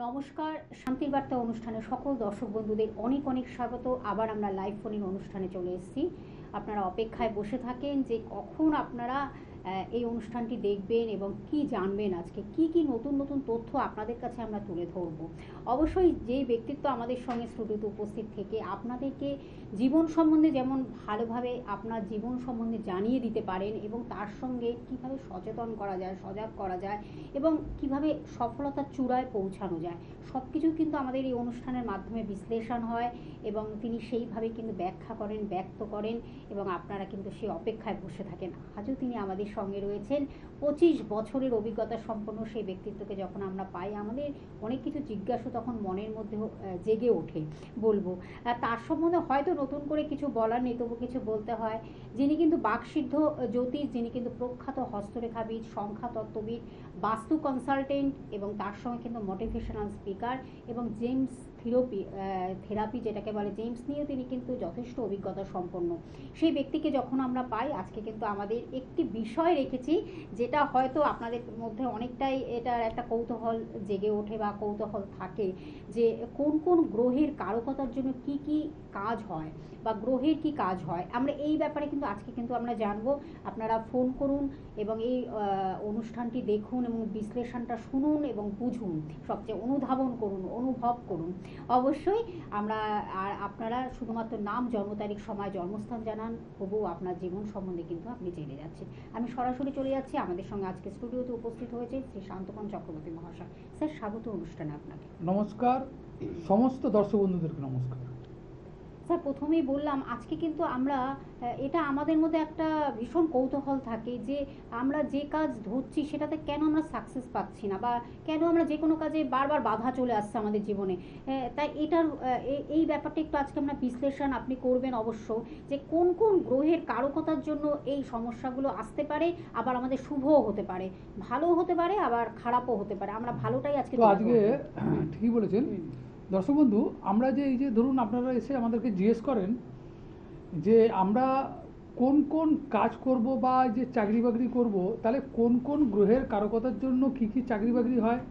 নমস্কার, শান্তির বার্তা অনুষ্ঠানে সকল দর্শক বন্ধুদের অনেক অনেক স্বাগত। আবার আমরা লাইভ ফোনিং অনুষ্ঠানে চলে এসেছি। আপনারা অপেক্ষায় বসে থাকেন যে কখন আপনারা এই অনুষ্ঠানটি দেখবেন এবং কি জানবেন, আজকে কি কি নতুন নতুন তথ্য আপনাদের কাছে আমরা তুলে ধরব। অবশ্যই যেই ব্যক্তিত্ব আমাদের সঙ্গে স্টুডিওতে উপস্থিত থেকে আপনাদেরকে জীবন সম্বন্ধে যেমন ভালোভাবে আপনার জীবন সম্বন্ধে জানিয়ে দিতে পারেন এবং তার সঙ্গে কিভাবে সচেতন করা যায়, সজাগ করা যায় এবং কিভাবে সফলতার চূড়ায় পৌঁছানো যায়, সব কিছু কিন্তু আমাদের এই অনুষ্ঠানের মাধ্যমে বিশ্লেষণ হয় এবং তিনি সেইভাবে কিন্তু ব্যাখ্যা করেন, ব্যক্ত করেন এবং আপনারা কিন্তু সেই অপেক্ষায় বসে থাকেন। আজও তিনি আমাদের সঙ্গে রয়েছেন। 25 বছরের অভিজ্ঞতা সম্পন্ন সেই ব্যক্তিত্বকে যখন আমরা পাই, আমাদের অনেক কিছু জিজ্ঞাসা তখন মনের মধ্যে জেগে ওঠে। বলবো তার সম্বন্ধে হয়তো নতুন করে কিছু বলার নেই, তবু কিছু বলতে হয়। যিনি কিন্তু বাকসিদ্ধ জ্যোতিষ, যিনি কিন্তু প্রখ্যাত হস্তরেখাবিদ, সংখ্যাতত্ত্ববিদ, বাস্তু কনসালটেন্ট এবং তার সঙ্গে কিন্তু মোটিভেশনাল স্পিকার এবং জেমস থেরাপি যেটাকে বলে, জেমস নিয়েও তিনি কিন্তু যথেষ্ট অভিজ্ঞতা সম্পন্ন। সেই ব্যক্তিকে যখন আমরা পাই, আজকে কিন্তু আমাদের একটি বিষয় রেখেছি যেটা হয়তো আপনাদের মধ্যে অনেকটাই এটার একটা কৌতূহল জেগে ওঠে বা কৌতূহল থাকে যে কোন কোন গ্রহের কারকতার জন্য কি কি কাজ হয় বা গ্রহের কি কাজ হয়। আমরা এই ব্যাপারে কিন্তু আজকে কিন্তু আমরা জানবো। আপনারা ফোন করুন এবং এই অনুষ্ঠানটি দেখুন এবং বিশ্লেষণটা শুনুন এবং বুঝুন, সবচেয়ে অনুধাবন করুন, অনুভব করুন। অবশ্যই আমরা আর আপনারা শুধুমাত্র নাম, জন্ম তারিখ, সময়, জন্মস্থান জানান, তবুও আপনার জীবন সম্বন্ধে কিন্তু আপনি জেনে যাচ্ছেন। আমি সরাসরি চলে যাচ্ছি। আমাদের সঙ্গে আজকে স্টুডিওতে উপস্থিত হয়েছে শ্রী শান্তপন চক্রবর্তী মহাশয়। স্যার, স্বাগত অনুষ্ঠানে আপনাকে। নমস্কার, সমস্ত দর্শক বন্ধুদেরকে নমস্কার। স্যার, প্রথমেই বললাম আজকে কিন্তু আমরা এটা আমাদের মধ্যে একটা ভীষণ কৌতূহল থাকে যে আমরা যে কাজ ধরছি সেটাতে কেন আমরা সাকসেস পাচ্ছি না, বা কেন আমরা যে কোনো কাজে বারবার বাধা চলে আসছে আমাদের জীবনে। তাই এটার এই ব্যাপারটা একটু আজকে আমরা বিশ্লেষণ আপনি করবেন অবশ্য, যে কোন কোন গ্রহের কারকতার জন্য এই সমস্যাগুলো আসতে পারে, আবার আমাদের শুভও হতে পারে, ভালোও হতে পারে, আবার খারাপও হতে পারে। আমরা ভালোটাই আজকে ঠিকই বলেছেন। দর্শক বন্ধু, আমরা যে এই যে ধরুন আপনারা এসে আমাদেরকে জিজ্ঞেস করেন যে আমরা কোন কোন কাজ করব বা যে চাকরি বাকরি করব, তাহলে কোন কোন গ্রহের কারকতার জন্য কি কি চাকরি বাকরি হয়,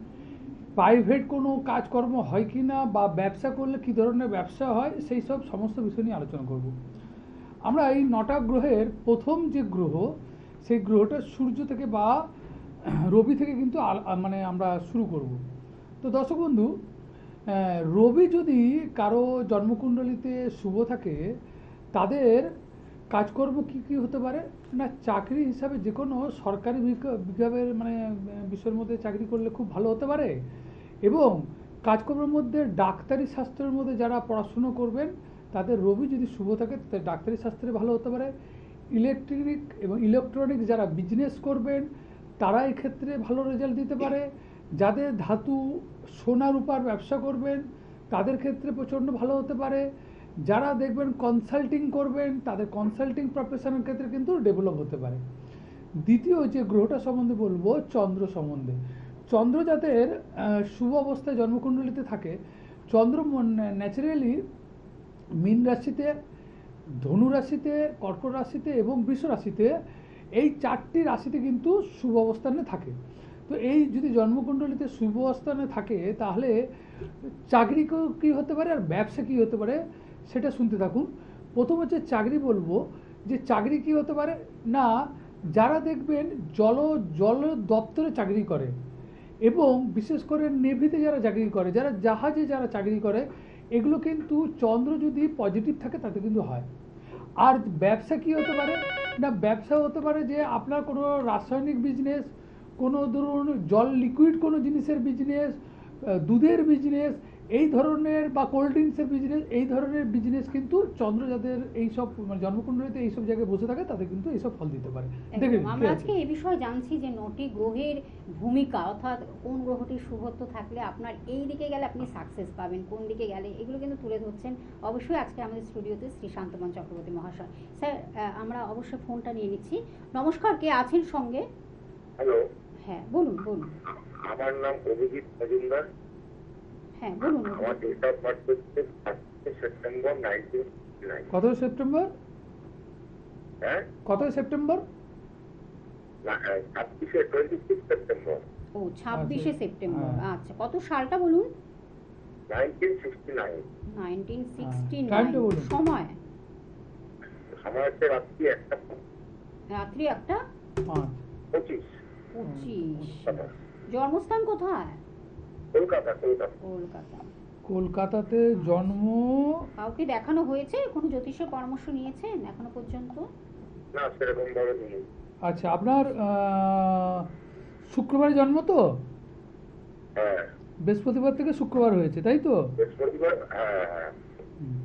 প্রাইভেট কোনো কাজকর্ম হয় কি না, বা ব্যবসা করলে কি ধরনের ব্যবসা হয়, সেই সব সমস্ত বিষয় নিয়ে আলোচনা করব। আমরা এই 9টা গ্রহের প্রথম যে গ্রহ, সেই গ্রহটা সূর্য থেকে বা রবি থেকে কিন্তু মানে আমরা শুরু করব। তো দর্শক বন্ধু, রবি যদি কারো জন্মকুণ্ডলিতে শুভ থাকে, তাদের কাজকর্ম কি কি হতে পারে না, চাকরি হিসাবে যে কোনো সরকারি বিভাগের মানে বিষয়ের মধ্যে চাকরি করলে খুব ভালো হতে পারে, এবং কাজকর্মের মধ্যে ডাক্তারি শাস্ত্রের মধ্যে যারা পড়াশুনো করবেন তাদের রবি যদি শুভ থাকে তাদের ডাক্তারি শাস্ত্রে ভালো হতে পারে। ইলেকট্রিক এবং ইলেকট্রনিক যারা বিজনেস করবেন তারা এই ক্ষেত্রে ভালো রেজাল্ট দিতে পারে। যাদের ধাতু, সোনা রূপার ব্যবসা করবেন তাদের ক্ষেত্রে প্রচণ্ড ভালো হতে পারে। যারা দেখবেন কনসাল্টিং করবেন তাদের কনসাল্টিং প্রফেশনের ক্ষেত্রে কিন্তু ডেভেলপ হতে পারে। দ্বিতীয় যে গ্রহটা সম্বন্ধে বলবো, চন্দ্র সম্বন্ধে। চন্দ্র যাদের শুভ অবস্থায় জন্মকুণ্ডলিতে থাকে, চন্দ্র ন্যাচারালি মীন রাশিতে, ধনু রাশিতে, কর্কট রাশিতে এবং বৃষ রাশিতে, এই 4টি রাশিতে কিন্তু শুভ অবস্থানে থাকে। তো এই যদি জন্মকুণ্ডলিতে শুভ অবস্থানে থাকে তাহলে চাকরি কী হতে পারে আর ব্যবসা কী হতে পারে সেটা শুনতে থাকুন। প্রথম হচ্ছে চাকরি। বলবো যে চাকরি কী হতে পারে না, যারা দেখবেন জল দপ্তরে চাকরি করে এবং বিশেষ করে নেভিতে যারা চাকরি করে, যারা জাহাজে যারা চাকরি করে, এগুলো কিন্তু চন্দ্র যদি পজিটিভ থাকে তাতে কিন্তু হয়। আর ব্যবসা কী হতে পারে না, ব্যবসা হতে পারে যে আপনার কোনো রাসায়নিক বিজনেস, কোনো ধরুন জল লিকুইড কোনো জিনিসের বিজনেস, দুধের বিজনেস, এই ধরনের, বা কোল্ড ড্রিঙ্কসের বিজনেস, এই ধরনের বিজনেস কিন্তু চন্দ্র যাদের এইসব মানে জন্মকুণ্ডলিতে এইসব জায়গায় বসে থাকে তাদের কিন্তু এইসব ফল দিতে পারে। দেখুন, আমরা আজকে এই বিষয়ে জানছি যে 9টি গ্রহের ভূমিকা, অর্থাৎ কোন গ্রহটির শুভত্ব থাকলে আপনার এই দিকে গেলে আপনি সাকসেস পাবেন, কোন দিকে গেলে, এগুলো কিন্তু তুলে ধরছেন অবশ্যই আজকে আমাদের স্টুডিওতে শ্রী শান্তপন চক্রবর্তী মহাশয়। স্যার, আমরা অবশ্যই ফোনটা নিয়ে নিচ্ছি। নমস্কার, কে আছেন সঙ্গে? হ্যালো। হ্যাঁ, বলুন বলুন। আমার নাম অভিজিৎ মজুমদার। হ্যাঁ, বলুন। আমার ডেট অফ বার্থ হচ্ছে 7 সেপ্টেম্বর 1969। কত সেপ্টেম্বর? হ্যাঁ, কত সেপ্টেম্বর? 26 সেপ্টেম্বর। ও 26শে সেপ্টেম্বর। হ্যাঁ। আচ্ছা, কত সালটা বলুন? 1969। 1969। টাইমটা বলুন। সময়? সময় হচ্ছে রাত্রি 1টা রাত্রি 1টা 25। 25। জন্মস্থান কোথায়? কলকাতা। কলকাতা। কলকাতাতে জন্ম। কাউকে দেখানো হয়েছে? কোনো জ্যোতিষের পরামর্শ নিয়েছেন এখনো পর্যন্ত? না, সেরকম ভাবে নেই। আচ্ছা, আপনার শুক্রবারে জন্ম তো? হ্যাঁ, বৃহস্পতিবার থেকে শুক্রবার হয়েছে, তাই তো? বৃহস্পতিবার। হ্যাঁ। হুম।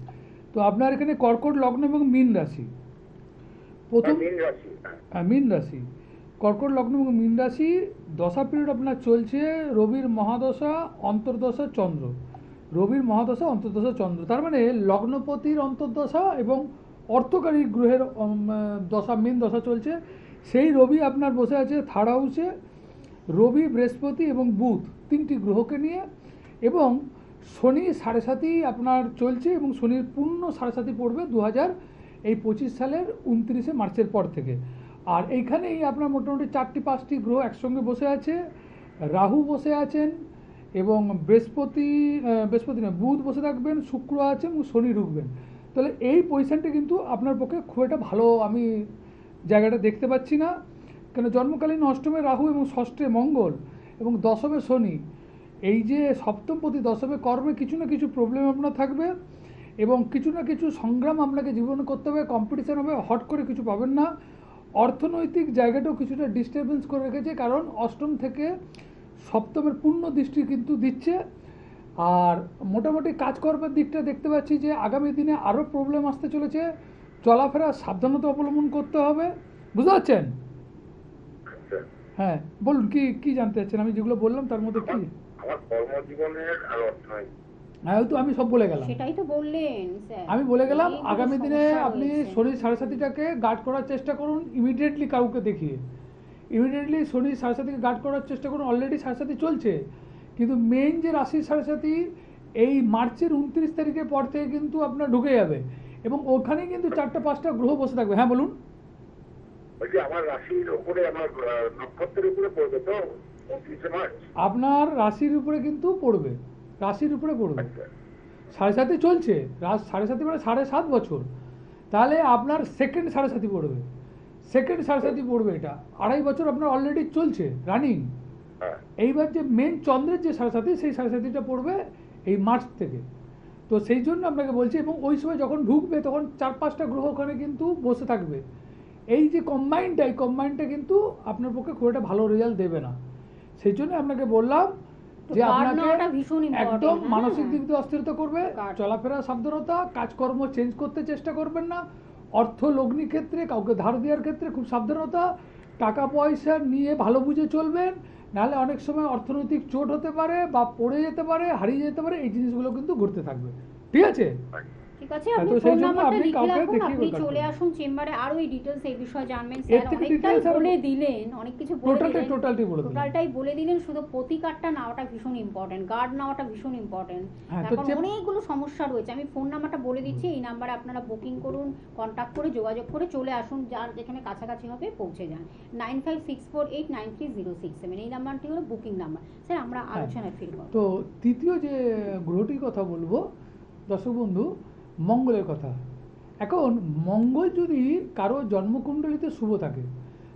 তো আপনার এখানে কর্কট লগ্ন এবং মীন রাশি। প্রথম মীন রাশি। মীন রাশি, কর্কট লগ্ন এবং মীন রাশি। দশা পিরিয়ড আপনার চলছে রবির মহাদশা, অন্তর্দশা, চন্দ্র। রবির মহাদশা, অন্তর্দশা, চন্দ্র, তার মানে লগ্নপতির অন্তর্দশা এবং অর্থকারী গ্রহের দশা, মীন দশা চলছে। সেই রবি আপনার বসে আছে থার্ড হাউসে। রবি, বৃহস্পতি এবং বুধ তিনটি গ্রহকে নিয়ে, এবং শনি 7.5 আপনার চলছে, এবং শনির পূর্ণ 7.5 পড়বে 2025 সালের 29শে মার্চের পর থেকে। আর এইখানেই আপনার মোটামুটি 4-5টি গ্রহ একসঙ্গে বসে আছে। রাহু বসে আছেন, এবং বৃহস্পতি না, বুধ বসে থাকবেন, শুক্র আছেন এবং শনি ঢুকবেন। তাহলে এই পজিশনটা কিন্তু আপনার পক্ষে খুব একটা ভালো আমি জায়গাটা দেখতে পাচ্ছি না, কেন জন্মকালীন অষ্টমে রাহু এবং ষষ্ঠে মঙ্গল এবং দশমে শনি। এই যে সপ্তমপতি দশমে কর্মে কিছু না কিছু প্রবলেম আপনার থাকবে, এবং কিছু না কিছু সংগ্রাম আপনাকে জীবনে করতে হবে, কম্পিটিশন হবে, হট করে কিছু পাবেন না। অর্থনৈতিক জায়গাটাও কিছুটা ডিস্টারবেন্স করে রেখেছে, কারণ অষ্টম থেকে সপ্তমের পূর্ণ দৃষ্টি কিন্তু দিচ্ছে। আর মোটামুটি কাজকর্মের দিকটা দেখতে পাচ্ছি যে আগামী দিনে আরও প্রবলেম আসতে চলেছে, চলাফেরা সাবধানতা অবলম্বন করতে হবে, বুঝতে পারছেন? আচ্ছা, হ্যাঁ, বলুন কি কি জানতে চাচ্ছেন? আমি যেগুলো বললাম তার মধ্যে কি? আমার কর্মজীবনের আর অর্থনৈতিক। হ্যাঁ, হয়তো আমি সব বলে গেলাম। সেটাই তো বললেন স্যার। আমি বলে গেলাম, অনেকগুলো আগামী দিনে সমস্যা আপনি রয়েছে। শনির 7.5টাকে গার্ড করার চেষ্টা করুন, ইমিডিয়েটলি কাউকে দেখিয়ে। ইমিডিয়েটলি শনির 7.5কে গার্ড করার চেষ্টা করুন। অলরেডি 7.5 চলছে, কিন্তু মেইন যে রাশির 7.5 এই মার্চের 29 তারিখের পর থেকে কিন্তু আপনার ঢুকে যাবে, এবং ওখানে কিন্তু 4-5টা গ্রহ বসে থাকবে। হ্যাঁ বলুন। বলছি আমার রাশির উপরে, আমার নক্ষত্রের উপরে পড়বে তো 29শে মার্চ? আপনার রাশির উপরে কিন্তু পড়বে, রাশির উপরে পড়বে। আচ্ছা। 7.5 চলছে, 7.5 মানে 7.5 বছর, তাহলে আপনার সেকেন্ড 7.5 পড়বে, সেকেন্ড 7.5 পড়বে। এটা 2.5 বছর আপনার অলরেডি চলছে রানিং। হ্যাঁ। এইবার যে মেন চন্দ্রের যে 7.5, সেই 7.5টা পড়বে এই মার্চ থেকে। তো সেই জন্য আপনাকে বলছি, এবং ওই সময় যখন ঢুকবে তখন 4-5টা গ্রহ ওখানে কিন্তু বসে থাকবে। এই যে কম্বাইনটা, এই কম্বাইনটা কিন্তু আপনার পক্ষে খুব একটা ভালো রেজাল্ট দেবে না। সেই জন্য আপনাকে বললাম যে guard আপনাকে নেওয়াটা ভীষণ important, একদম হ্যাঁ। মানসিক দিক দিয়ে অস্থিরতা করবে, Guard। চলাফেরা সাবধানতা, কাজকর্ম চেঞ্জ করতে চেষ্টা করবেন না, অর্থ লগ্নি ক্ষেত্রে কাউকে ধার দেওয়ার ক্ষেত্রে খুব সাবধানতা, টাকা পয়সা নিয়ে ভালো বুঝে চলবেন, নাহলে অনেক সময় অর্থনৈতিক চোট হতে পারে, বা পড়ে যেতে পারে, হারিয়ে যেতে পারে, এই জিনিসগুলো কিন্তু ঘুরতে থাকবে, ঠিক আছে? ঠিক আছে, হ্যাঁ, আপনি তো সেই ফোন জন্য নাম্বারটা আপনি লিখে কাউকে রাখুন, দেখিয়ে আপনি contact চলে করুন। আসুন চেম্বারে, আরো এই ডিটেলস এই বিষয়ে জানবেন। এর স্যার থেকে অনেকটাই details আর- বলে দিলেন, অনেক কিছু বলে দিলেন, টোটালটাই বলে দিলেন। টোটালটাই বলে দিলেন। শুধু প্রতিকারটা নেওয়াটা ভীষণ ইম্পর্টেন্ট, গার্ড নেওয়াটা ভীষণ ইম্পর্টেন্ট। হ্যাঁ, তো তারপর চেপ- অনেকগুলো সমস্যা রয়েছে। আমি ফোন নাম্বারটা বলে দিচ্ছি, এই নাম্বারে আপনারা বুকিং করুন, কন্ট্যাক্ট করে যোগাযোগ করে চলে আসুন, যার যেখানে কাছাকাছি হবে পৌঁছে যান। 9564893067 এই নাম্বারটি হলো বুকিং নাম্বার। স্যার আমরা আলোচনায় ফিরব। তো তৃতীয় যে গ্রহটির কথা বলবো দর্শক বন্ধু, মঙ্গলের কথা। এখন মঙ্গল যদি কারো জন্মকুণ্ডলিতে শুভ থাকে,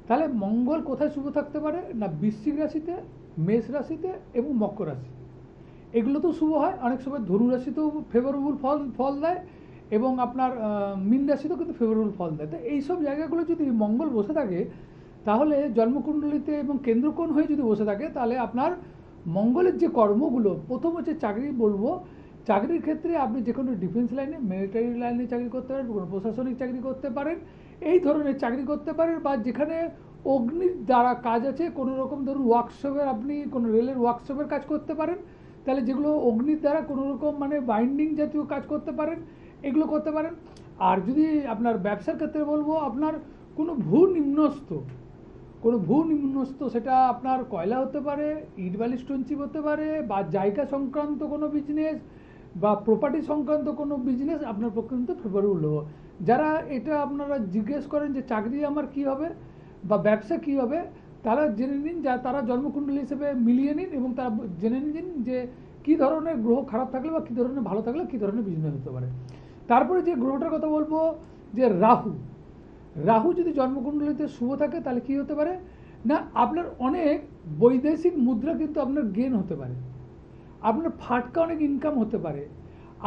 তাহলে মঙ্গল কোথায় শুভ থাকতে পারে না, বৃশ্চিক রাশিতে, মেষ রাশিতে এবং মকর রাশি। এগুলো তো শুভ হয়। অনেক সময় ধনু রাশিতেও ফেভারেবল ফল দেয়, এবং আপনার মীন রাশিতেও কিন্তু ফেভারেবল ফল দেয়। তো এইসব জায়গাগুলো যদি মঙ্গল বসে থাকে, তাহলে জন্মকুণ্ডলিতে এবং কেন্দ্রকোণ হয়ে যদি বসে থাকে, তাহলে আপনার মঙ্গলের যে কর্মগুলো, প্রথম হচ্ছে চাকরি বলবো। চাকরির ক্ষেত্রে আপনি যে কোনো ডিফেন্স লাইনে, মিলিটারি লাইনে চাকরি করতে পারেন, কোনো প্রশাসনিক চাকরি করতে পারেন, এই ধরনের চাকরি করতে পারেন, বা যেখানে অগ্নির দ্বারা কাজ আছে, কোনো রকম ধরুন ওয়ার্কশপের, আপনি কোনো রেলের ওয়ার্কশপের কাজ করতে পারেন, তাহলে যেগুলো অগ্নির দ্বারা কোনো রকম মানে বাইন্ডিং জাতীয় কাজ করতে পারেন, এগুলো করতে পারেন। আর যদি আপনার ব্যবসার ক্ষেত্রে বলবো, আপনার কোনো ভূনিম্নস্থ সেটা আপনার কয়লা হতে পারে, ইট বালি স্টোন চিপ হতে পারে, বা জায়গা সংক্রান্ত কোনো বিজনেস, বা প্রপার্টি সংক্রান্ত কোনো বিজনেস আপনার পক্ষে কিন্তু ফেভারেবল হবে। যারা এটা আপনারা জিজ্ঞেস করেন যে চাকরি আমার কি হবে বা ব্যবসা কি হবে, তারা জেনে নিন তারা জন্মকুণ্ডলী হিসেবে মিলিয়ে নিন এবং তারা জেনে নিন যে কী ধরনের গ্রহ খারাপ থাকলে বা কী ধরনের ভালো থাকলে কী ধরনের বিজনেস হতে পারে। তারপরে যে গ্রহটার কথা বলবো যে রাহু। রাহু যদি জন্মকুণ্ডলীতে শুভ থাকে তাহলে কী হতে পারে না, আপনার অনেক বৈদেশিক মুদ্রা কিন্তু আপনার গেন হতে পারে, আপনার ফাটকা অনেক ইনকাম হতে পারে,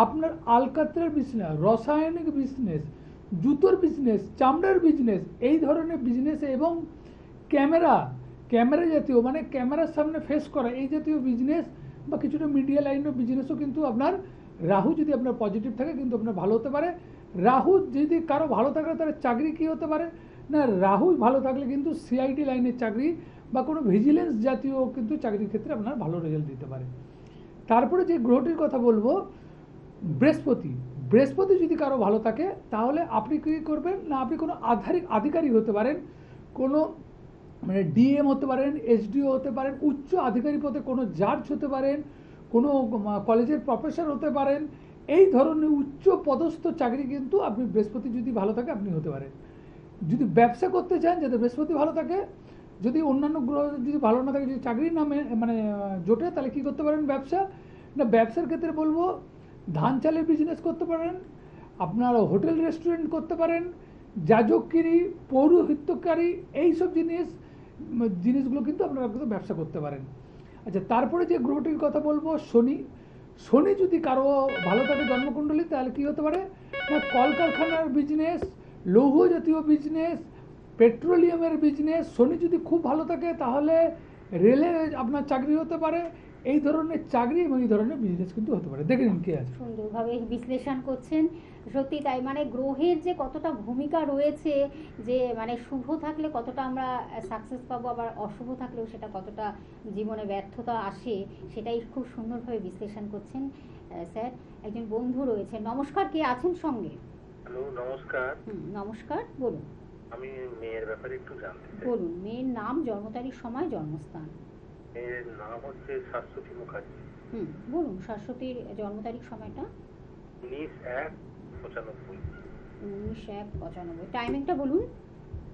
আপনার আলকাতরার বিজনেস, রাসায়নিক বিজনেস, জুতোর বিজনেস, চামড়ার বিজনেস, এই ধরনের বিজনেস এবং ক্যামেরা জাতীয় মানে ক্যামেরার সামনে ফেস করা এই জাতীয় বিজনেস বা কিছুটা মিডিয়া লাইনের বিজনেসও কিন্তু আপনার রাহু যদি আপনার পজিটিভ থাকে কিন্তু আপনার ভালো হতে পারে। রাহু যদি কারো ভালো থাকে তাহলে চাকরি কী হতে পারে না, রাহু ভালো থাকলে কিন্তু সিআইডি লাইনের চাকরি বা কোনো ভিজিলেন্স জাতীয় কিন্তু চাকরির ক্ষেত্রে আপনার ভালো রেজাল্ট দিতে পারে। তারপরে যে গ্রহটির কথা বলবো বৃহস্পতি যদি কারো ভালো থাকে তাহলে আপনি কী করবেন না, আপনি কোনো আধিকারিক হতে পারেন, কোনো মানে ডিএম হতে পারেন, এসডিও হতে পারেন, উচ্চ আধিকারিক পদে কোনো জাজ হতে পারেন, কোনো কলেজের প্রফেসর হতে পারেন, এই ধরনের উচ্চ পদস্থ চাকরি কিন্তু আপনি বৃহস্পতি যদি ভালো থাকে আপনি হতে পারেন। যদি ব্যবসা করতে চান যাতে বৃহস্পতি ভালো থাকে, যদি অন্যান্য গ্রহ যদি ভালো না থাকে, যদি চাকরির নামে মানে জোটে তাহলে কী করতে পারেন ব্যবসার ক্ষেত্রে বলবো ধান চালের বিজনেস করতে পারেন, আপনার হোটেল রেস্টুরেন্ট করতে পারেন, যাজকগিরি, পৌরোহিত্যকারী, এইসব জিনিসগুলো কিন্তু আপনারা কিন্তু ব্যবসা করতে পারেন। আচ্ছা, তারপরে যে গ্রহটির কথা বলবো শনি যদি কারো ভালো থাকে জন্মকুণ্ডলী তাহলে কী হতে পারে না, কলকারখানার বিজনেস, লৌহ জাতীয় বিজনেস, পেট্রোলিয়ামের বিজনেস। শনি যদি খুব ভালো থাকে তাহলে রেলে আপনার চাকরি হতে পারে, এই ধরনের চাকরি এবং এই ধরনের বিজনেস কিন্তু হতে পারে। দেখে নিন কে আছে। সুন্দরভাবে বিশ্লেষণ করছেন, সত্যি তাই। মানে গ্রহের যে কতটা ভূমিকা রয়েছে, যে মানে শুভ থাকলে কতটা আমরা সাকসেস পাবো, আবার অশুভ থাকলেও সেটা কতটা জীবনে ব্যর্থতা আসে, সেটাই খুব সুন্দরভাবে বিশ্লেষণ করছেন স্যার। একজন বন্ধু রয়েছে, নমস্কার, কে আছেন সঙ্গে? হ্যালো, নমস্কার। নমস্কার, বলুন। আমি মেয়ের ব্যাপারে একটু জানতে চাই। বলুন, মেয়ের নাম, জন্ম তারিখ, সময়, জন্মস্থান। মেয়ের নাম হচ্ছে শাশ্বতী মুখার্জি। বলুন শাশ্বতীর জন্ম তারিখ, সময়টা। 19/1/95। 19/1/95। টাইমিংটা বলুন।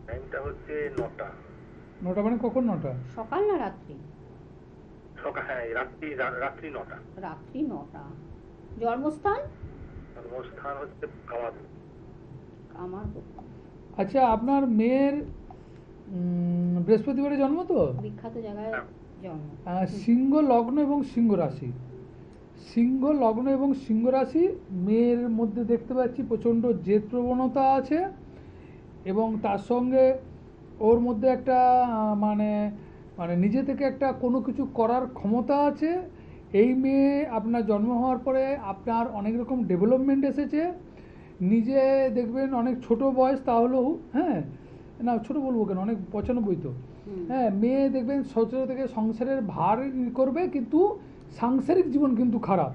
টাইমটা হচ্ছে 9টা। 9টা মানে কখন 9টা? সকাল না রাত্রি? সকাল, হ্যাঁ রাত্রি 9টা। রাত্রি 9টা। জন্মস্থান? জন্মস্থান হচ্ছে কামারপুর। কামারপুর। আচ্ছা, আপনার মেয়ের বৃহস্পতিবারে জন্ম তো? বিখ্যাত জায়গায় জন্ম। সিংহ লগ্ন এবং সিংহ রাশি। সিংহ লগ্ন এবং সিংহ রাশি মেয়ের মধ্যে দেখতে পাচ্ছি প্রচণ্ড জেদ প্রবণতা আছে এবং তার সঙ্গে ওর মধ্যে একটা মানে নিজে থেকে একটা কোনো কিছু করার ক্ষমতা আছে। এই মেয়ে আপনার জন্ম হওয়ার পরে আপনার অনেক রকম ডেভেলপমেন্ট এসেছে। নিজে দেখবেন অনেক ছোট বয়স, তাহলেও হ্যাঁ না ছোট বলবো কেন, অনেক 95 তো। হ্যাঁ, মেয়ে দেখবেন 17 থেকে সংসারের ভার করবে, কিন্তু সাংসারিক জীবন কিন্তু খারাপ,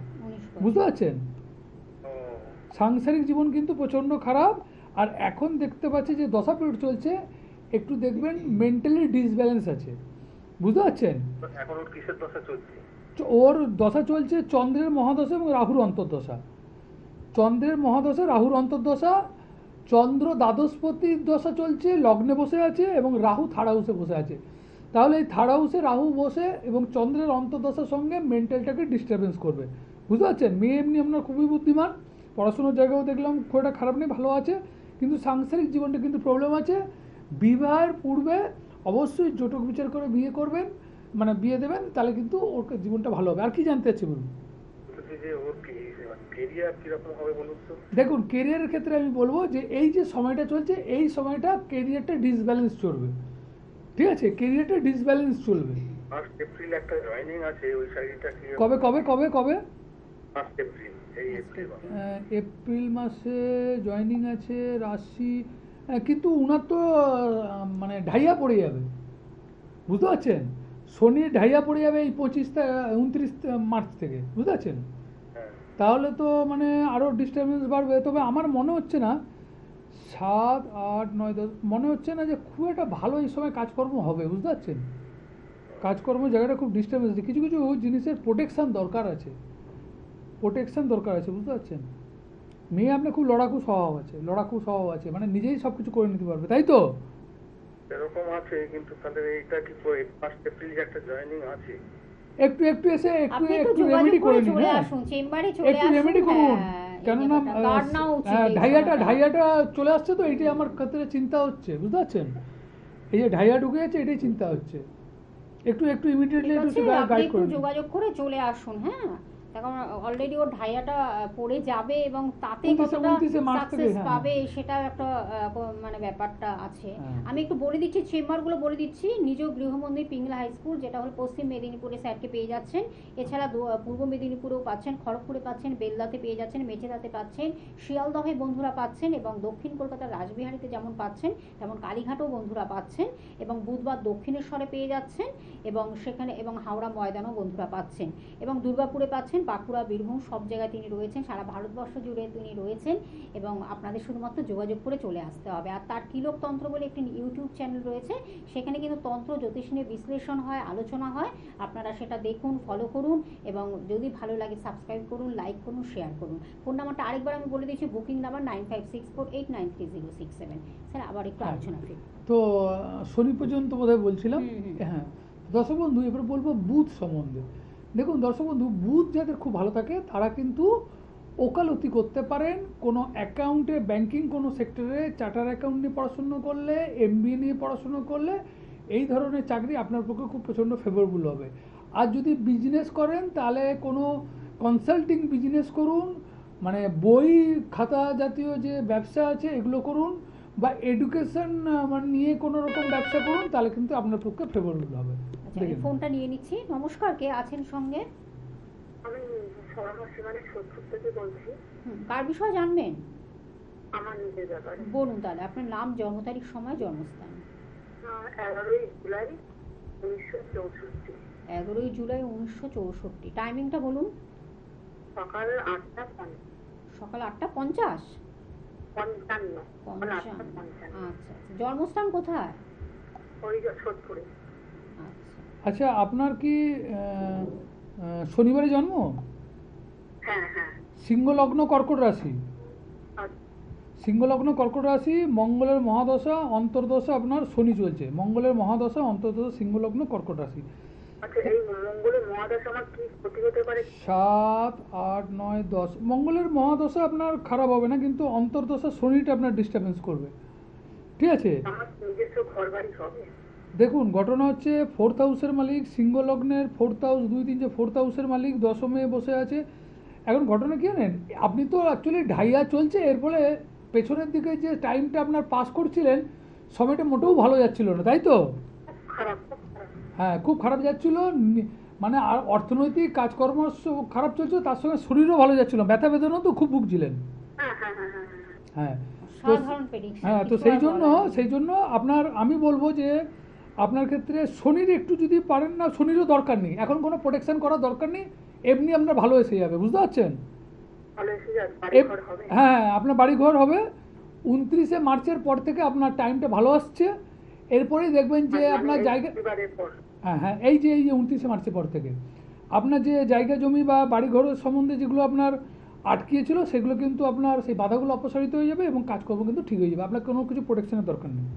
বুঝতে পারছেন? সাংসারিক জীবন কিন্তু প্রচণ্ড খারাপ। আর এখন দেখতে পাচ্ছি যে দশা পিরিয়ড চলছে, একটু দেখবেন মেন্টালি ডিসব্যালেন্স আছে, বুঝতে পারছেন? এখন ওর কিসের দশা চলছে? ওর দশা চলছে চন্দ্রের মহাদশা এবং রাহুর অন্তর্দশা। চন্দ্রের মহাদশা, রাহুর অন্তর্দশা। চন্দ্র দ্বাদশপতির দশা চলছে, লগ্নে বসে আছে, এবং রাহু থার্ড হাউসে বসে আছে। তাহলে এই থার্ড হাউসে রাহু বসে এবং চন্দ্রের অন্তর্দশার সঙ্গে মেন্টালটাকে ডিস্টারবেন্স করবে, বুঝতে পারছেন? মেয়ে এমনি আপনার খুবই বুদ্ধিমান, পড়াশোনার জায়গাও দেখলাম খুব একটা খারাপ নেই, ভালো আছে, কিন্তু সাংসারিক জীবনটা কিন্তু প্রবলেম আছে। বিবাহের পূর্বে অবশ্যই জটক বিচার করে বিয়ে করবেন, মানে বিয়ে দেবেন, তাহলে কিন্তু ওর জীবনটা ভালো হবে। আর কি জানতে চাচ্ছি বলুন? দেখুন, কেরিয়ারের ক্ষেত্রে আমি বলবো যে এই যে সময়টা চলছে, এই সময়টা কেরিয়ারটা ডিসব্যালেন্স চলবে, ঠিক আছে? কেরিয়ারটা ডিসব্যালেন্স চলবে। কবে কবে কবে কবে? এপ্রিল মাসে জয়েনিং আছে রাশি, কিন্তু উনার তো মানে ঢাইয়া পড়ে যাবে, বুঝতে পারছেন? শনি ঢাইয়া পড়ে যাবে এই 29 মার্চ থেকে, বুঝতে পারছেন? তাহলে তো মানে আরও ডিস্টারবেন্স বাড়বে। তবে আমার মনে হচ্ছে না 7, 8, 9, 10 মনে হচ্ছে না যে খুব একটা ভালো এই সময় কাজকর্ম হবে, বুঝতে পারছেন? কাজকর্ম জায়গাটা খুব ডিস্টার্বেন্স আছে, কিছু কিছু জিনিসের প্রোটেকশান দরকার আছে, বুঝতে পারছেন? মেয়ে আপনার খুব লড়াকু স্বভাব আছে, মানে নিজেই সব কিছু করে নিতে পারবে, তাই তো? এরকম আছে, কিন্তু তাহলে এইটা কি 1 এপ্রিল একটা জয়েনিং আছে? একটু এসে আপনি একটু একটু যোগাযোগ রেমেডি করে করে নিন, চলে হ্যাঁ আসুন, চেম্বারে চলে একটু আসুন। রেমেডি করুন, এই কেননা ব্যাপারটা গার্ড নেওয়া উচিত এই ঢাইয়াটা সময়টা। চলে আসছে, তো এইটাই আমার ক্ষেত্রে চিন্তা হচ্ছে, বুঝতে পারছেন? এই যে ঢাইয়া ঢুকে যাচ্ছে, এটাই চিন্তা হচ্ছে। একটু ইমিডিয়েটলি ঠিক আছে, একটু আপনি গাইড একটু করে নিন। যোগাযোগ করে চলে আসুন। হ্যাঁ, তখন অলরেডি ওর ঢাইয়াটা পড়ে যাবে এবং তাতে 29 কতটা মার্চ থেকে, সাকসেস হ্যাঁ, পাবে সেটা একটা মানে ব্যাপারটা আছে। হ্যাঁ। আমি একটু বলে দিচ্ছি, চেম্বারগুলো বলে দিচ্ছি। নিজ গৃহমন্দির পিংলা হাই স্কুল, যেটা হলো পশ্চিম মেদিনীপুরে স্যারকে পেয়ে যাচ্ছেন। এছাড়া পূর্ব মেদিনীপুরেও পাচ্ছেন, খড়গপুরে পাচ্ছেন, বেলদাতে পেয়ে যাচ্ছেন, মেচেদাতে পাচ্ছেন, শিয়ালদহে বন্ধুরা পাচ্ছেন, এবং দক্ষিণ কলকাতার রাসবিহারীতে যেমন পাচ্ছেন তেমন কালীঘাটেও বন্ধুরা পাচ্ছেন, এবং বুধবার দক্ষিণেশ্বরে পেয়ে যাচ্ছেন, এবং সেখানে এবং হাওড়া ময়দানও বন্ধুরা পাচ্ছেন, এবং দুর্গাপুরে পাচ্ছেন, বাঁকুড়া, বীরভূম সব জায়গায় তিনি রয়েছেন, সারা ভারতবর্ষ জুড়ে তিনি রয়েছেন। এবং আপনাদের শুধুমাত্র যোগাযোগ করে চলে আসতে হবে। আর তার তিলক তন্ত্র বলে একটি ইউটিউব চ্যানেল রয়েছে, সেখানে কিন্তু তন্ত্র জ্যোতিষ নিয়ে বিশ্লেষণ হয়, আলোচনা হয়। আপনারা সেটা দেখুন, ফলো করুন, এবং যদি ভালো লাগে সাবস্ক্রাইব করুন, লাইক করুন, শেয়ার করুন। ফোন নাম্বারটা আরেকবার আমি বলে দিচ্ছি, বুকিং নাম্বার 9564893067। স্যার আবার একটু হ্যাঁ। আলোচনা ফিরে। তো শনি পর্যন্ত বোধহয় বলছিলাম। হুম। হ্যাঁ, দর্শক বন্ধু, এবার বলবো বুধ সম্বন্ধে। দেখুন দর্শক বন্ধু, বুধ যাদের খুব ভালো থাকে তারা কিন্তু ওকালতি করতে পারেন, কোনো অ্যাকাউন্টে, ব্যাংকিং কোনো সেক্টরে চার্টার অ্যাকাউন্ট নিয়ে পড়াশুনো করলে, এমবিএ নিয়ে পড়াশুনো করলে এই ধরনের চাকরি আপনার পক্ষে খুব প্রচণ্ড ফেভারেবল হবে। আর যদি বিজনেস করেন তাহলে কোনো কনসাল্টিং বিজনেস করুন, মানে বই খাতা জাতীয় যে ব্যবসা আছে এগুলো করুন, বা এডুকেশন মানে নিয়ে কোনো রকম ব্যবসা করুন, তাহলে কিন্তু আপনার পক্ষে ফেভারেবল হবে। আচ্ছা, আমি ফোনটা নিয়ে নিচ্ছি। নমস্কার, কে আছেন সঙ্গে? আমি সরলা সীমানে সোদপুর থেকে বলছি। কার বিষয়ে জানবেন? আমার নিজের ব্যাপারে। বলুন তাহলে, আপনার নাম, জন্ম তারিখ, সময়, জন্মস্থান। 11ই জুলাই 1964, 11ই জুলাই 1964। টাইমিংটা বলুন। সকাল 8টা সকাল 8:50। 55। সকাল 8টা 55। 55। আচ্ছা, জন্মস্থান কোথায়? ওই সোদপুরে। আচ্ছা, আচ্ছা, আপনার কি শনিবারে জন্ম? হ্যাঁ হ্যাঁ। সিংহ লগ্ন, কর্কট রাশি। আচ্ছা, সিংহ লগ্ন, কর্কট রাশি, মঙ্গলের মহাদশা, অন্তর্দশা আপনার শনি চলছে। মঙ্গলের মহাদশা, অন্তর্দশা, সিংহ লগ্ন, কর্কট রাশি। আচ্ছা, এই মঙ্গলের মহাদশা আমার কি ক্ষতি হতে পারে? 7, 8, 9, 10। মঙ্গলের মহাদশা আপনার খারাপ হবে না, কিন্তু অন্তর্দশা শনিটা আপনার ডিস্টার্বেন্স করবে, ঠিক আছে? আমার নিজস্ব ঘর বাড়ি হবে? দেখুন, ঘটনা হচ্ছে 4th হাউসের মালিক, সিংহ লগ্নের 4th হাউস, 2, 3 যে 4th হাউসের মালিক দশমে বসে আছে। এখন ঘটনা কি জানেন, আপনি তো অ্যাকচুয়ালি ঢাইয়া চলছে, এর ফলে পেছনের দিকে যে টাইমটা আপনার পাস করছিলেন সময়টা মোটেও ভালো যাচ্ছিল না, তাই তো? খারাপ, খুব খারাপ। হ্যাঁ, খুব খারাপ যাচ্ছিল। মানে আর অর্থনৈতিক কাজকর্ম খারাপ চলছিল, তার সঙ্গে শরীরও ভালো যাচ্ছিল, ব্যথা বেদনাও তো খুব ভুগছিলেন। হ্যাঁ হ্যাঁ হ্যাঁ হ্যাঁ হ্যাঁ। হ্যাঁ, সাধারণ প্রেডিকশন। হ্যাঁ, তো সেই জন্য আপনার, আমি বলবো যে আপনার ক্ষেত্রে শনির একটু যদি পারেন না, শনিরও দরকার নেই, এখন কোনো প্রোটেকশন করার দরকার নেই, এমনি আপনার ভালো এসে যাবে, বুঝতে পারছেন? ভালো এসে যাবে, বাড়ি ঘর হবে? হ্যাঁ, আপনার বাড়ি ঘর হবে। 29শে মার্চের পর থেকে আপনার টাইমটা ভালো আসছে, এরপরেই দেখবেন যে আপনার জায়গা, এবারের পর। হ্যাঁ, এই যে 29শে মার্চের পর থেকে আপনার যে জায়গা জমি বা বাড়ি ঘরের সম্বন্ধে যেগুলো আপনার আটকিয়েছিল সেগুলো কিন্তু আপনার সেই বাধাগুলো অপসারিত হয়ে যাবে, এবং কাজকর্ম কিন্তু ঠিক হয়ে যাবে, আপনার কোনো কিছু প্রোটেকশনের দরকার নেই।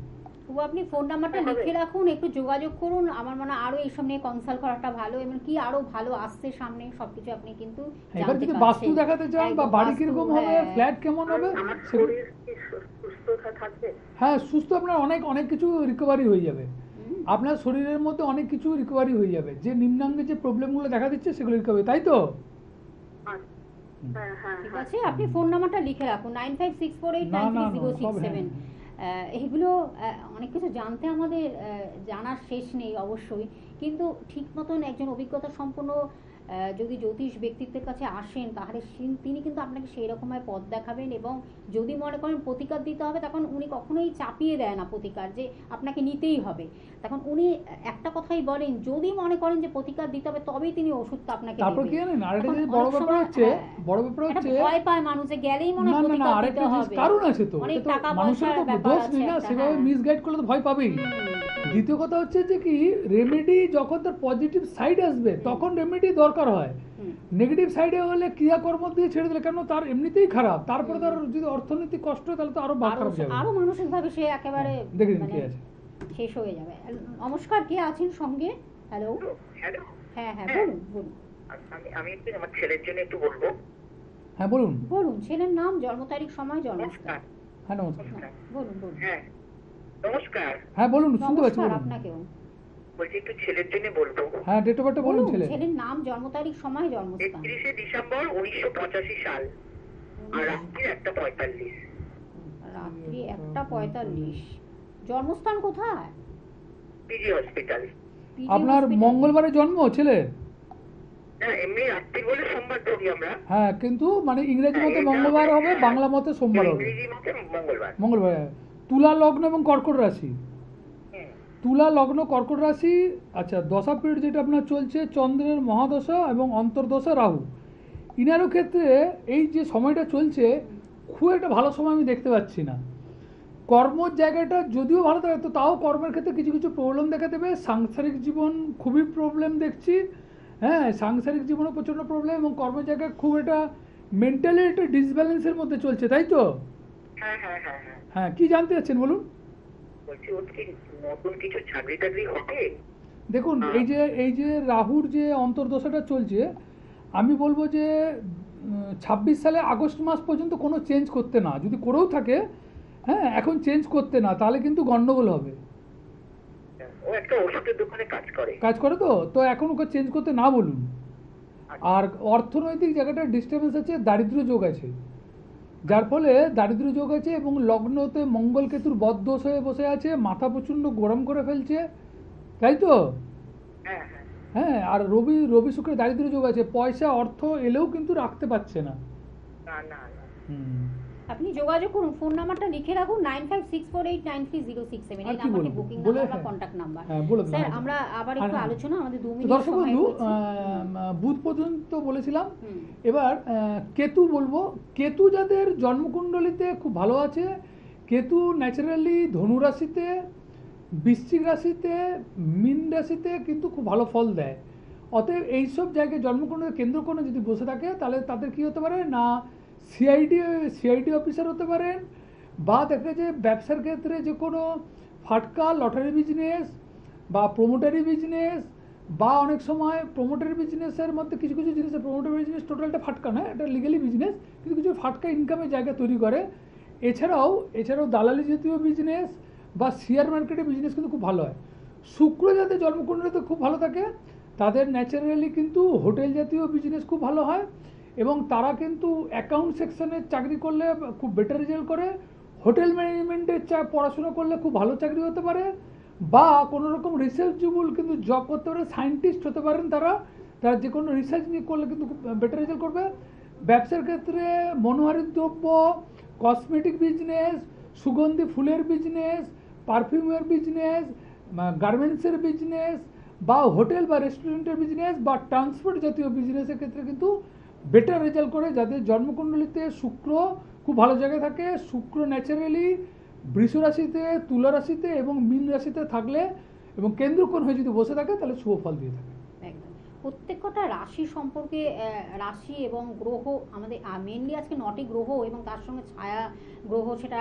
তবু আপনি ফোন নাম্বারটা লিখে রাখুন, একটু যোগাযোগ করুন। আমার মনে হয় আরো এইসব নিয়ে কনসাল্ট করাটা ভালো, এবং কি আরো ভালো আসছে সামনে সবকিছু আপনি কিন্তু এবার জানতে যদি পারছেন। বাস্তু দেখাতে চান বা একদম বাড়ি বাস্তু, কিরকম হবে, হ্যাঁ। ফ্ল্যাট কেমন হবে, আমার সেগুলো, শরীর কি সুস্থতা থাকবে? হ্যাঁ, সুস্থ, আপনার অনেক কিছু রিকভারি হয়ে যাবে, আপনার শরীরের মধ্যে অনেক কিছু রিকভারি হয়ে যাবে, যে নিম্নাঙ্গে যে প্রবলেমগুলো দেখা দিচ্ছে সেগুলো রিকভারি, তাই তো? আচ্ছা, হ্যাঁ হ্যাঁ ঠিক হ্যাঁ। আছে, আপনি ফোন নাম্বারটা লিখে রাখুন, 9564893067। এগুলো অনেক কিছু জানতে আমাদের জানার শেষ নেই অবশ্যই, কিন্তু ঠিক মতন একজন অভিজ্ঞতা সম্পন্ন যদি জ্যোতিষ ব্যক্তিত্বের কাছে আসেন, তাহলে তিনি কিন্তু আপনাকে সেই রকমের পথ দেখাবেন, এবং যদি মনে করেন প্রতিকার দিতে হবে, তখন উনি কখনোই চাপিয়ে দেয় না প্রতিকার যে আপনাকে নিতেই হবে। তখন উনি একটা কথাই বলেন, যদি মনে করেন যে প্রতিকার দিতে হবে তবেই তিনি ওষুধটা আপনাকে তারপর দেবেন। কি জানেন, আরেকটা তখন যে বড় অনেক ব্যাপার সময়, হচ্ছে, একটা ভয় পায় মানুষ যে গেলেই মনে হয় না, প্রতিকার দিতে আরেকটা হবে। কারণ আছে তো, অনেক এটা তো টাকা মানুষের পয়সার তো ব্যাপার দোষ আছে নেই না, একটা, সেভাবে হ্যাঁ। মিসগাইড করলে তো ভয় পাবেই। দ্বিতীয় কথা হচ্ছে যে কি, রেমেডি যখন তার পজিটিভ সাইড আসবে তখন রেমেডি দরকার হয়, নেগেটিভ সাইডে হলে ক্রিয়াকর্ম দিয়ে ছেড়ে দিলে, কেন তার এমনিতেই খারাপ, তারপরে তার যদি অর্থনৈতিক কষ্ট হয় তাহলে তো আরো খারাপ যাবে। আরো মানসিক ভাবে সে একেবারে দেখে নিন মানে কি আছে। শেষ হয়ে যাবে। নমস্কার, কে আছেন সঙ্গে? হ্যালো। হ্যালো, হ্যাঁ হ্যাঁ, হ্যাঁ। বলুন বলুন আমি একটু আমার ছেলের জন্য একটু বলবো। হ্যাঁ বলুন। বলুন, ছেলের নাম, জন্ম তারিখ, সময়, জন্মস্থান। নমস্কার। হ্যাঁ নমস্কার। বলুন বলুন। হ্যাঁ, নমস্কার। হ্যাঁ বলুন, শুনতে পাচ্ছি, নমস্কার বলুন। আপনাকেও। বলছি একটু ছেলের জন্য বলবো। হ্যাঁ ডেট অফ বার্থটা বলুন বলুন, ছেলে। ছেলের নাম, জন্ম তারিখ, সময়, জন্মস্থান। 31শে ডিসেম্বর 1985 সাল, আর রাত্রি 1:45। রাত্রি 1:45। জন্মস্থান কোথায়? PG hospital. PG আপনার hospital। মঙ্গলবারে জন্ম ছেলের? না, এমনি রাত্রি বলে সোমবার ধরি আমরা। হ্যাঁ কিন্তু মানে ইংরেজি মতে এটা মঙ্গলবার হবে, হ্যাঁ, বাংলা মতে সোমবার হবে। ইংরেজি মতে মঙ্গলবার। মঙ্গলবার। তুলা লগ্ন এবং কর্কট রাশি। হুম। তুলা লগ্ন কর্কট রাশি। আচ্ছা, দশা পিরিয়ড যেটা আপনার চলছে চন্দ্রের মহাদশা এবং অন্তর্দশা রাহু। ইনারও ক্ষেত্রে এই যে সময়টা চলছে খুব একটা ভালো সময় আমি দেখতে পাচ্ছি না। কর্মর জায়গাটা যদিও ভালো থাকে, তো তাও কর্মের ক্ষেত্রে কিছু কিছু প্রবলেম দেখা দেবে। সাংসারিক জীবন খুবই প্রবলেম দেখছি। হ্যাঁ, সাংসারিক জীবনে প্রচণ্ড প্রবলেম, এবং কর্মের জায়গায় খুব একটা মেন্টালি একটা ডিসব্যালেন্সের মধ্যে চলছে, তাই তো? হ্যাঁ হ্যাঁ হ্যাঁ হ্যাঁ। হ্যাঁ, কি জানতে চাচ্ছেন বলুন। বলছি ওর কি নতুন কিছু চাকরি টাকরি হবে? দেখুন, এই যে রাহুর যে অন্তর্দশাটা চলছে, আমি বলবো যে 26 সালে আগস্ট মাস পর্যন্ত কোনো চেঞ্জ করতে না, যদি করেও থাকে হ্যাঁ এখন চেঞ্জ করতে না, তাহলে কিন্তু গন্ডগোল হবে। ও একটা ওষুধের দোকানে কাজ করে। কাজ করে তো এখন ওকে চেঞ্জ করতে না বলুন। আর অর্থনৈতিক জায়গাটা ডিস্টার্বেন্স আছে, দারিদ্র্য যোগ আছে, যার ফলে দারিদ্র্য যোগ আছে, এবং লগ্নতে মঙ্গল কেতুর বদদোষ হয়ে বসে আছে, মাথা প্রচণ্ড গরম করে ফেলছে, তাই তো? হ্যাঁ হ্যাঁ। হ্যাঁ, আর রবি শুক্রের দারিদ্র্য যোগ আছে, পয়সা অর্থ এলেও কিন্তু রাখতে পারছে না। না না না। আপনি যোগাযোগ করুন, ফোন নাম্বারটা লিখে রাখুন 9564893067। আর এই কি নাম্বারটি বলবো? বুকিং বলে নাম্বার বা হ্যাঁ। Contact number. হ্যাঁ, বলে দিলাম। স্যার, আমরা আবার একটু হ্যাঁ, হ্যাঁ। আলোচনা, আমাদের 2 তো মিনিট দর্শক সময় বন্ধু, রয়েছে। বুধ পর্যন্ত বলেছিলাম। হুম। এবার কেতু বলবো। কেতু যাদের জন্মকুণ্ডলিতে খুব ভালো আছে, কেতু ন্যাচারালি ধনু রাশিতে, বৃশ্চিক রাশিতে, মীন রাশিতে কিন্তু খুব ভালো ফল দেয়। অতএব এইসব জায়গায় জন্মকুণ্ডলী কেন্দ্র করে যদি বসে থাকে, তাহলে তাদের কি হতে পারে না, সিআইডি অফিসার হতে পারেন, বা দেখা যায় ব্যবসার ক্ষেত্রে যে কোনো ফাটকা, লটারি বিজনেস বা প্রোমোটারি বিজনেস, বা অনেক সময় প্রোমোটারি বিজনেসের মধ্যে কিছু কিছু জিনিসের প্রোমোটারি বিজনেস টোটালটা ফাটকা নয়, এটা লিগালি বিজনেস, কিন্তু কিছু ফাটকা ইনকামের জায়গা তৈরি করে। এছাড়াও দালালি জাতীয় বিজনেস বা শেয়ার মার্কেটে বিজনেস কিন্তু খুব ভালো হয়। শুক্র যাদের জন্মকুণ্ডলীতে খুব ভালো থাকে, তাদের ন্যাচারালি কিন্তু হোটেল জাতীয় বিজনেস খুব ভালো হয়, এবং তারা কিন্তু অ্যাকাউন্ট সেকশনের চাকরি করলে খুব বেটার রেজাল্ট করে। হোটেল ম্যানেজমেন্টের পড়াশোনা করলে খুব ভালো চাকরি হতে পারে, বা কোনো রকম রিসার্চেবল কিন্তু জব করতে পারে, সায়েন্টিস্ট হতে পারেন তারা যে কোনো রিসার্চ নিয়ে করলে কিন্তু খুব বেটার রেজাল্ট করবে। ব্যবসার ক্ষেত্রে মনোহারী দ্রব্য, কসমেটিক বিজনেস, সুগন্ধি ফুলের বিজনেস, পারফিউমের বিজনেস, গার্মেন্টসের বিজনেস, বা হোটেল বা রেস্টুরেন্টের বিজনেস, বা ট্রান্সপোর্ট জাতীয় বিজনেসের ক্ষেত্রে কিন্তু বেটার রেজাল্ট করে যাদের জন্মকুণ্ডলিতে শুক্র খুব ভালো জায়গায় থাকে। শুক্র ন্যাচারালি বৃষ রাশিতে, তুলা রাশিতে এবং মীন রাশিতে থাকলে এবং কেন্দ্রকোণ হয়ে যদি বসে থাকে, তাহলে শুভ ফল দিয়ে থাকে। একদম। প্রত্যেকটা রাশি সম্পর্কে, রাশি এবং গ্রহ, আমাদের মেনলি আজকে 9টি গ্রহ এবং তার সঙ্গে ছায়া গ্রহ, সেটা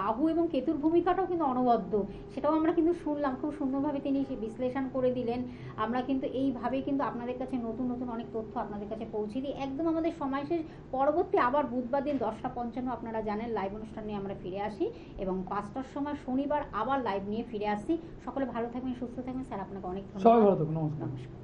রাহু এবং কেতুর ভূমিকাটাও কিন্তু অনবদ্য, সেটাও আমরা কিন্তু শুনলাম, খুব সুন্দরভাবে তিনি বিশ্লেষণ করে দিলেন। আমরা কিন্তু এইভাবে কিন্তু আপনাদের কাছে নতুন নতুন অনেক তথ্য আপনাদের কাছে পৌঁছে দিই। একদম আমাদের সময় শেষ। পরবর্তী আবার বুধবার দিন 10:55 আপনারা জানেন লাইভ অনুষ্ঠান নিয়ে আমরা ফিরে আসি, এবং 5টার সময় শনিবার আবার লাইভ নিয়ে ফিরে আসি। সকলে ভালো থাকবেন, সুস্থ থাকবেন। স্যার, আপনাকে অনেক সবাই ধন্যবাদ। ভালো থাকুন। নমস্কার। নমস্কার।